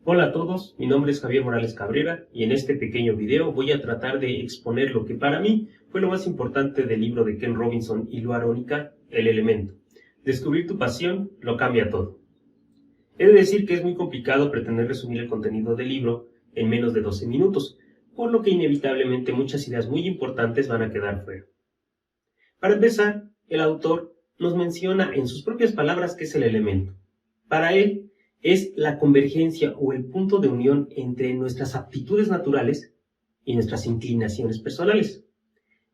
Hola a todos, mi nombre es Javier Morales Cabrera y en este pequeño video voy a tratar de exponer lo que para mí fue lo más importante del libro de Ken Robinson y Lou Arónica, El Elemento. Descubrir tu pasión lo cambia todo. He de decir que es muy complicado pretender resumir el contenido del libro en menos de 12 minutos, por lo que inevitablemente muchas ideas muy importantes van a quedar fuera. Para empezar, el autor nos menciona en sus propias palabras qué es el elemento. Para él, es la convergencia o el punto de unión entre nuestras aptitudes naturales y nuestras inclinaciones personales.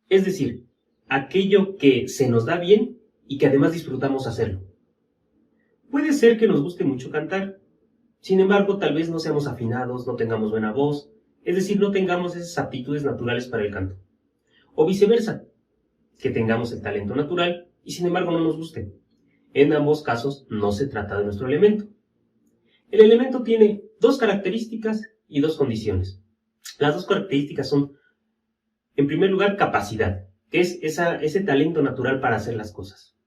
Es decir, aquello que se nos da bien y que además disfrutamos hacerlo. Puede ser que nos guste mucho cantar, sin embargo, tal vez no seamos afinados, no tengamos buena voz, es decir, no tengamos esas aptitudes naturales para el canto. O viceversa, que tengamos el talento natural y sin embargo no nos guste. En ambos casos no se trata de nuestro elemento. El elemento tiene dos características y dos condiciones. Las dos características son, en primer lugar, capacidad, que es ese talento natural para hacer las cosas.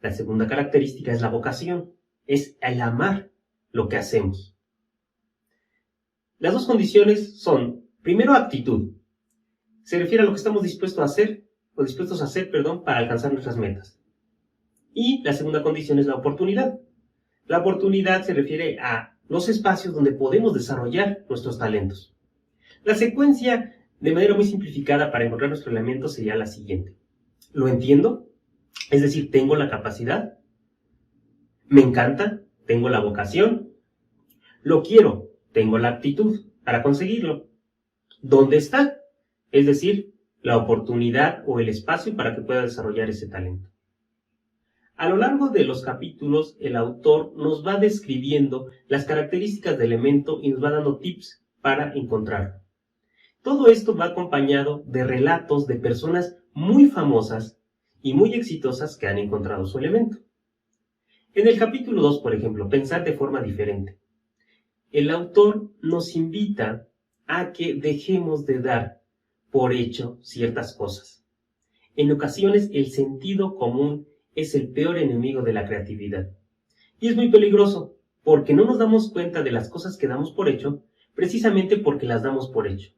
La segunda característica es la vocación, es el amar lo que hacemos. Las dos condiciones son, primero, actitud. Se refiere a lo que estamos dispuestos a hacer para alcanzar nuestras metas. Y la segunda condición es la oportunidad. La oportunidad se refiere a los espacios donde podemos desarrollar nuestros talentos. La secuencia, de manera muy simplificada para encontrar nuestro elemento, sería la siguiente. ¿Lo entiendo? Es decir, tengo la capacidad. ¿Me encanta? Tengo la vocación. ¿Lo quiero? Tengo la aptitud para conseguirlo. ¿Dónde está? Es decir, la oportunidad o el espacio para que pueda desarrollar ese talento. A lo largo de los capítulos, el autor nos va describiendo las características del elemento y nos va dando tips para encontrarlo. Todo esto va acompañado de relatos de personas muy famosas y muy exitosas que han encontrado su elemento. En el capítulo 2, por ejemplo, Pensar de forma diferente, el autor nos invita a que dejemos de dar por hecho ciertas cosas. En ocasiones, el sentido común es el peor enemigo de la creatividad. Y es muy peligroso, porque no nos damos cuenta de las cosas que damos por hecho, precisamente porque las damos por hecho.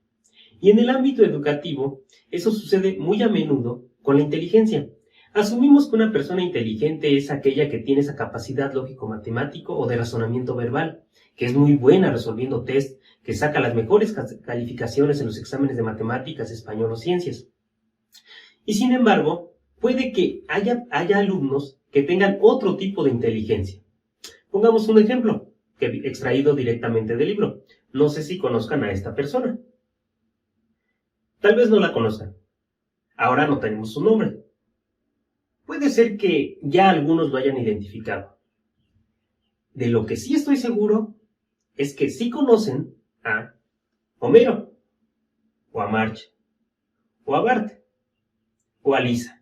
Y en el ámbito educativo, eso sucede muy a menudo con la inteligencia. Asumimos que una persona inteligente es aquella que tiene esa capacidad lógico-matemático o de razonamiento verbal, que es muy buena resolviendo test, que saca las mejores calificaciones en los exámenes de matemáticas, español o ciencias. Y sin embargo, puede que haya alumnos que tengan otro tipo de inteligencia. Pongamos un ejemplo, extraído directamente del libro. No sé si conozcan a esta persona. Tal vez no la conozcan. Ahora no tenemos su nombre. Puede ser que ya algunos lo hayan identificado. De lo que sí estoy seguro es que sí conocen a Homero, o a Marge, o a Bart, o a Lisa,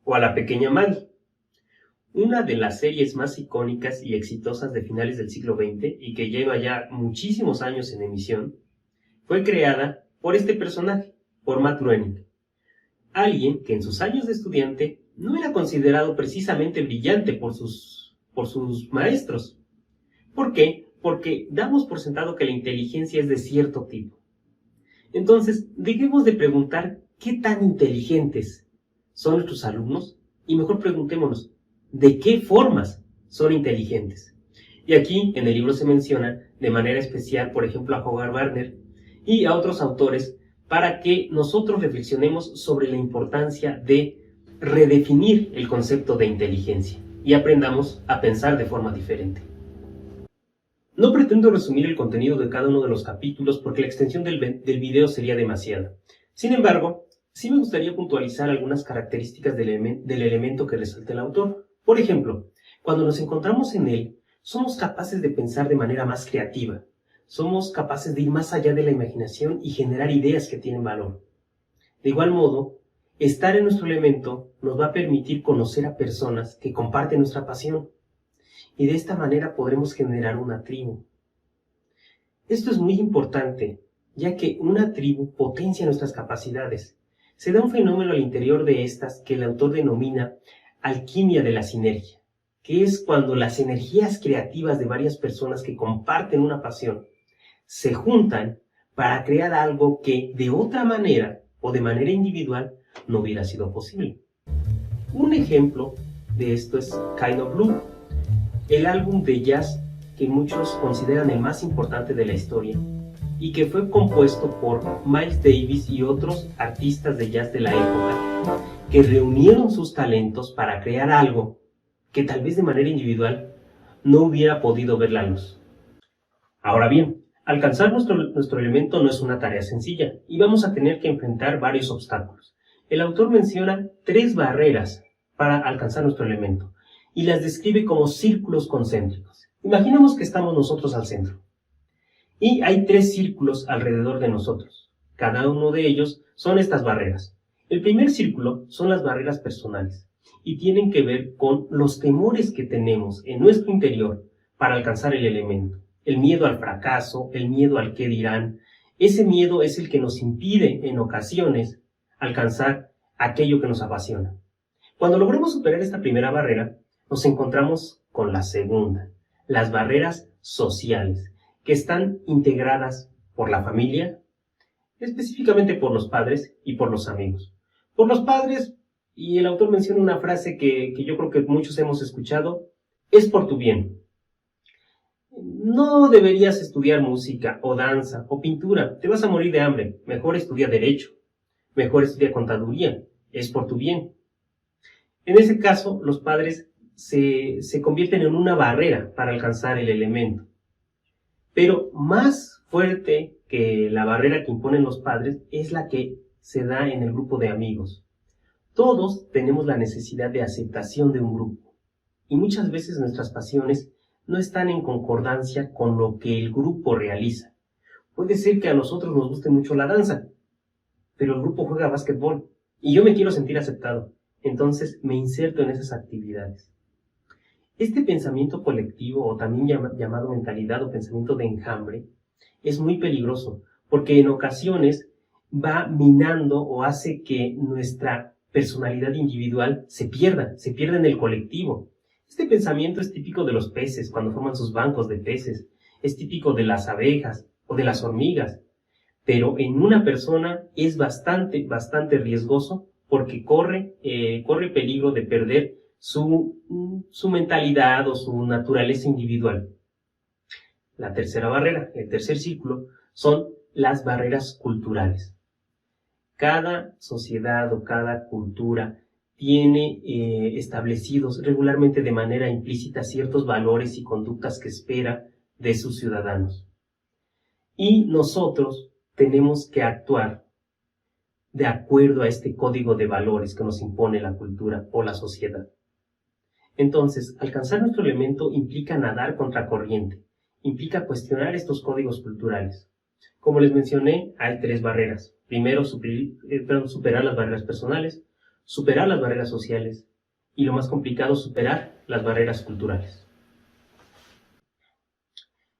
o a la pequeña Maggie. Una de las series más icónicas y exitosas de finales del siglo XX y que lleva ya muchísimos años en emisión, fue creada por este personaje, por Matt Groening, alguien que en sus años de estudiante no era considerado precisamente brillante por sus maestros. ¿Por qué? Porque damos por sentado que la inteligencia es de cierto tipo. Entonces, dejemos de preguntar qué tan inteligentes son nuestros alumnos y mejor preguntémonos, ¿de qué formas son inteligentes? Y aquí en el libro se menciona de manera especial, por ejemplo, a Howard Gardner y a otros autores para que nosotros reflexionemos sobre la importancia de redefinir el concepto de inteligencia y aprendamos a pensar de forma diferente. No pretendo resumir el contenido de cada uno de los capítulos porque la extensión del video sería demasiada. Sin embargo, sí me gustaría puntualizar algunas características del elemento que resalta el autor. Por ejemplo, cuando nos encontramos en él, somos capaces de pensar de manera más creativa. Somos capaces de ir más allá de la imaginación y generar ideas que tienen valor. De igual modo, estar en nuestro elemento nos va a permitir conocer a personas que comparten nuestra pasión. Y de esta manera podremos generar una tribu. Esto es muy importante, ya que una tribu potencia nuestras capacidades. Se da un fenómeno al interior de estas que el autor denomina alquimia de la sinergia. que es cuando las energías creativas de varias personas que comparten una pasión se juntan para crear algo que de otra manera o de manera individual no hubiera sido posible. Un ejemplo de esto es Kind of Blue, el álbum de jazz que muchos consideran el más importante de la historia y que fue compuesto por Miles Davis y otros artistas de jazz de la época que reunieron sus talentos para crear algo que tal vez de manera individual no hubiera podido ver la luz. Ahora bien, alcanzar nuestro elemento no es una tarea sencilla y vamos a tener que enfrentar varios obstáculos. El autor menciona 3 barreras para alcanzar nuestro elemento y las describe como círculos concéntricos. Imaginemos que estamos nosotros al centro y hay 3 círculos alrededor de nosotros. Cada uno de ellos son estas barreras. El primer círculo son las barreras personales y tienen que ver con los temores que tenemos en nuestro interior para alcanzar el elemento. El miedo al fracaso, el miedo al qué dirán. Ese miedo es el que nos impide en ocasiones alcanzar aquello que nos apasiona. Cuando logramos superar esta primera barrera, nos encontramos con la segunda, las barreras sociales, que están integradas por la familia, específicamente por los padres y por los amigos. Por los padres, y el autor menciona una frase que yo creo que muchos hemos escuchado, es por tu bien. No deberías estudiar música o danza o pintura, te vas a morir de hambre, mejor estudia derecho, mejor estudia contaduría, es por tu bien. En ese caso, los padres se convierten en una barrera para alcanzar el elemento. Pero más fuerte que la barrera que imponen los padres es la que se da en el grupo de amigos. Todos tenemos la necesidad de aceptación de un grupo y muchas veces nuestras pasiones no están en concordancia con lo que el grupo realiza. Puede ser que a nosotros nos guste mucho la danza, pero el grupo juega básquetbol y yo me quiero sentir aceptado, entonces me inserto en esas actividades. Este pensamiento colectivo, o también llamado mentalidad o pensamiento de enjambre, es muy peligroso porque en ocasiones va minando o hace que nuestra personalidad individual se pierda en el colectivo. Este pensamiento es típico de los peces cuando forman sus bancos de peces, es típico de las abejas o de las hormigas, pero en una persona es bastante riesgoso porque corre peligro de perder su mentalidad o su naturaleza individual. La tercera barrera, el tercer círculo, son las barreras culturales. Cada sociedad o cada cultura tiene establecidos regularmente de manera implícita ciertos valores y conductas que espera de sus ciudadanos. Y nosotros tenemos que actuar de acuerdo a este código de valores que nos impone la cultura o la sociedad. Entonces, alcanzar nuestro elemento implica nadar contracorriente, implica cuestionar estos códigos culturales. Como les mencioné, hay 3 barreras. Primero, superar las barreras personales, superar las barreras sociales y, lo más complicado, superar las barreras culturales.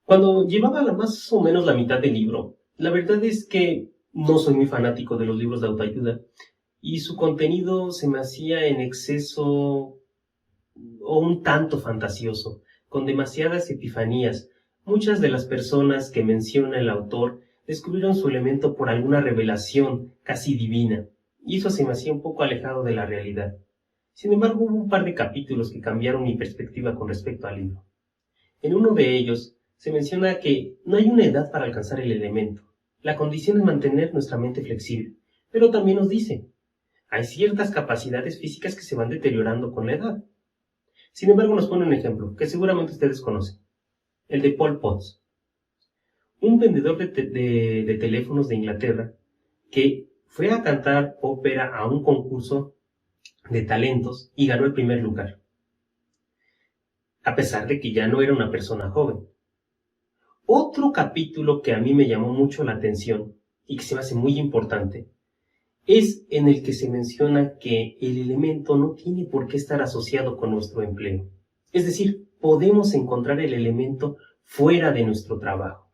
Cuando llevaba más o menos la mitad del libro, la verdad es que no soy muy fanático de los libros de autoayuda y su contenido se me hacía en exceso o un tanto fantasioso, con demasiadas epifanías. Muchas de las personas que menciona el autor descubrieron su elemento por alguna revelación casi divina, y eso se me hacía un poco alejado de la realidad. Sin embargo, hubo un par de capítulos que cambiaron mi perspectiva con respecto al libro. En uno de ellos se menciona que no hay una edad para alcanzar el elemento. La condición es mantener nuestra mente flexible, pero también nos dice, hay ciertas capacidades físicas que se van deteriorando con la edad. Sin embargo, nos pone un ejemplo que seguramente ustedes conocen, el de Pol Pot, un vendedor de teléfonos de Inglaterra que fue a cantar ópera a un concurso de talentos y ganó el primer lugar, a pesar de que ya no era una persona joven. Otro capítulo que a mí me llamó mucho la atención y que se me hace muy importante es en el que se menciona que el elemento no tiene por qué estar asociado con nuestro empleo. Es decir, podemos encontrar el elemento fuera de nuestro trabajo.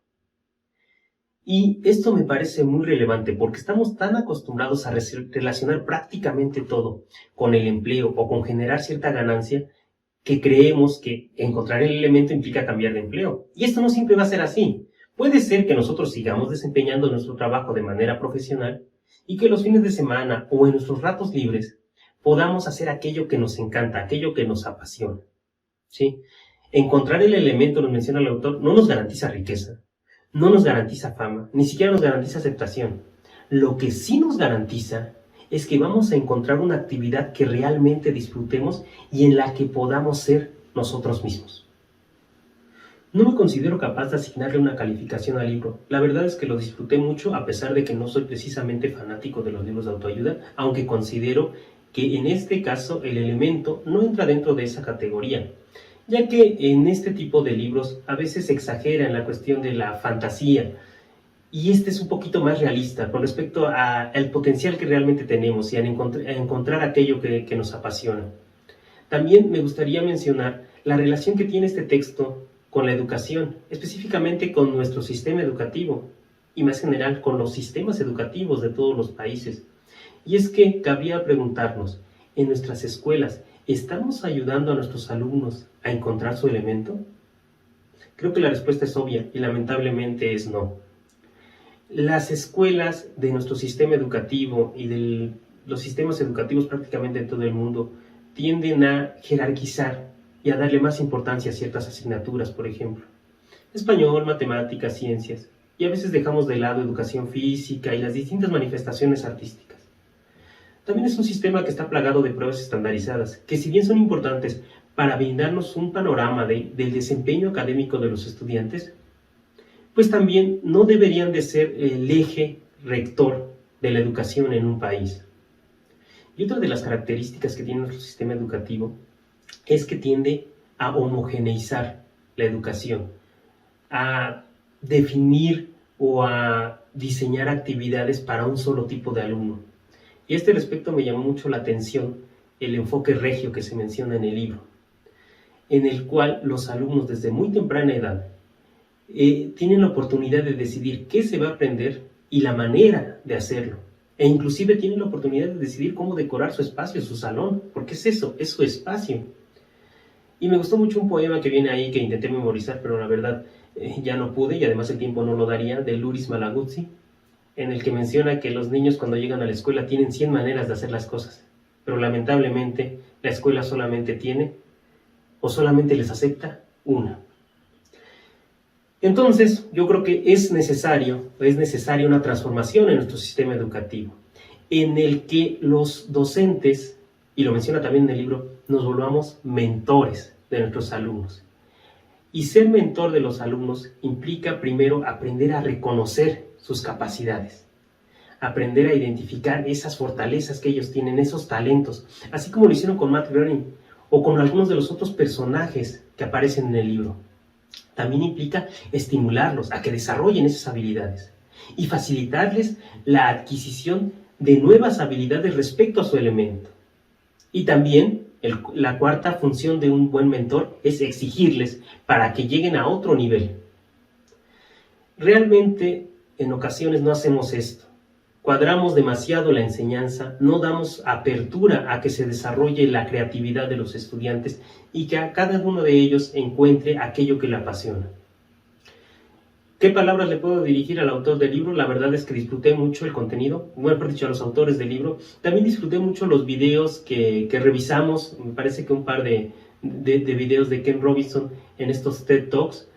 Y esto me parece muy relevante porque estamos tan acostumbrados a relacionar prácticamente todo con el empleo o con generar cierta ganancia que creemos que encontrar el elemento implica cambiar de empleo. Y esto no siempre va a ser así. Puede ser que nosotros sigamos desempeñando nuestro trabajo de manera profesional y que los fines de semana o en nuestros ratos libres podamos hacer aquello que nos encanta, aquello que nos apasiona. ¿Sí? Encontrar el elemento, nos menciona el autor, no nos garantiza riqueza, no nos garantiza fama, ni siquiera nos garantiza aceptación. Lo que sí nos garantiza es que vamos a encontrar una actividad que realmente disfrutemos y en la que podamos ser nosotros mismos. No me considero capaz de asignarle una calificación al libro. La verdad es que lo disfruté mucho a pesar de que no soy precisamente fanático de los libros de autoayuda, aunque considero que en este caso el elemento no entra dentro de esa categoría, ya que en este tipo de libros a veces se exagera en la cuestión de la fantasía, y este es un poquito más realista con respecto al potencial que realmente tenemos y a encontrar aquello que nos apasiona. También me gustaría mencionar la relación que tiene este texto con la educación, específicamente con nuestro sistema educativo y más general con los sistemas educativos de todos los países. Y es que cabría preguntarnos, ¿en nuestras escuelas estamos ayudando a nuestros alumnos a encontrar su elemento? Creo que la respuesta es obvia y lamentablemente es no. Las escuelas de nuestro sistema educativo y de los sistemas educativos prácticamente en todo el mundo tienden a jerarquizar y a darle más importancia a ciertas asignaturas, por ejemplo, español, matemáticas, ciencias, y a veces dejamos de lado educación física y las distintas manifestaciones artísticas. También es un sistema que está plagado de pruebas estandarizadas, que si bien son importantes para brindarnos un panorama del desempeño académico de los estudiantes, pues también no deberían de ser el eje rector de la educación en un país. Y otra de las características que tiene nuestro sistema educativo es que tiende a homogeneizar la educación, a definir o a diseñar actividades para un solo tipo de alumno. Y a este respecto me llamó mucho la atención el enfoque regio que se menciona en el libro, en el cual los alumnos desde muy temprana edad tienen la oportunidad de decidir qué se va a aprender y la manera de hacerlo. E inclusive tienen la oportunidad de decidir cómo decorar su espacio, su salón, porque es eso, es su espacio. Y me gustó mucho un poema que viene ahí que intenté memorizar, pero la verdad ya no pude y además el tiempo no lo daría, de Luris Malaguzzi, en el que menciona que los niños cuando llegan a la escuela tienen 100 maneras de hacer las cosas, pero lamentablemente la escuela solamente tiene o solamente les acepta una. Entonces, yo creo que es necesaria una transformación en nuestro sistema educativo, en el que los docentes, y lo menciona también en el libro, nos volvamos mentores de nuestros alumnos. Y ser mentor de los alumnos implica primero aprender a reconocer sus capacidades, aprender a identificar esas fortalezas que ellos tienen, esos talentos, así como lo hicieron con Matt Groening o con algunos de los otros personajes que aparecen en el libro. También implica estimularlos a que desarrollen esas habilidades y facilitarles la adquisición de nuevas habilidades respecto a su elemento. Y también la cuarta función de un buen mentor es exigirles para que lleguen a otro nivel. Realmente en ocasiones no hacemos esto. Cuadramos demasiado la enseñanza, no damos apertura a que se desarrolle la creatividad de los estudiantes y que a cada uno de ellos encuentre aquello que le apasiona. ¿Qué palabras le puedo dirigir al autor del libro? La verdad es que disfruté mucho el contenido, mejor dicho, a los autores del libro. También disfruté mucho los videos que revisamos, me parece que un par de videos de Ken Robinson en estos TED Talks.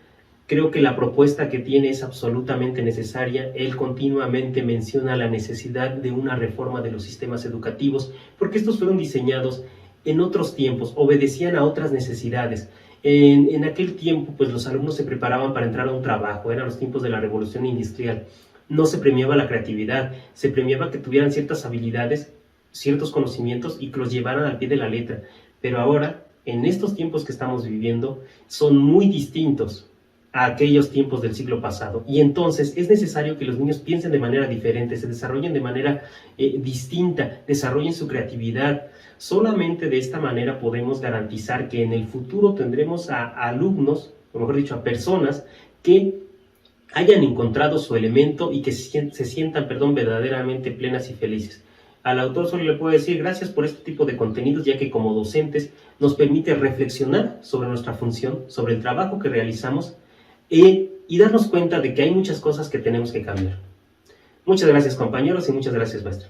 Creo que la propuesta que tiene es absolutamente necesaria. Él continuamente menciona la necesidad de una reforma de los sistemas educativos, porque estos fueron diseñados en otros tiempos, obedecían a otras necesidades. En aquel tiempo, pues los alumnos se preparaban para entrar a un trabajo, eran los tiempos de la revolución industrial. No se premiaba la creatividad, se premiaba que tuvieran ciertas habilidades, ciertos conocimientos y que los llevaran al pie de la letra. Pero ahora, en estos tiempos que estamos viviendo, son muy distintos a aquellos tiempos del siglo pasado. Y entonces es necesario que los niños piensen de manera diferente, se desarrollen de manera distinta, desarrollen su creatividad. Solamente de esta manera podemos garantizar que en el futuro tendremos a alumnos, o mejor dicho, a personas que hayan encontrado su elemento y que se sientan, verdaderamente plenas y felices. Al autor solo le puedo decir gracias por este tipo de contenidos, ya que como docentes nos permite reflexionar sobre nuestra función, sobre el trabajo que realizamos y darnos cuenta de que hay muchas cosas que tenemos que cambiar. Muchas gracias, compañeros, y muchas gracias, maestra.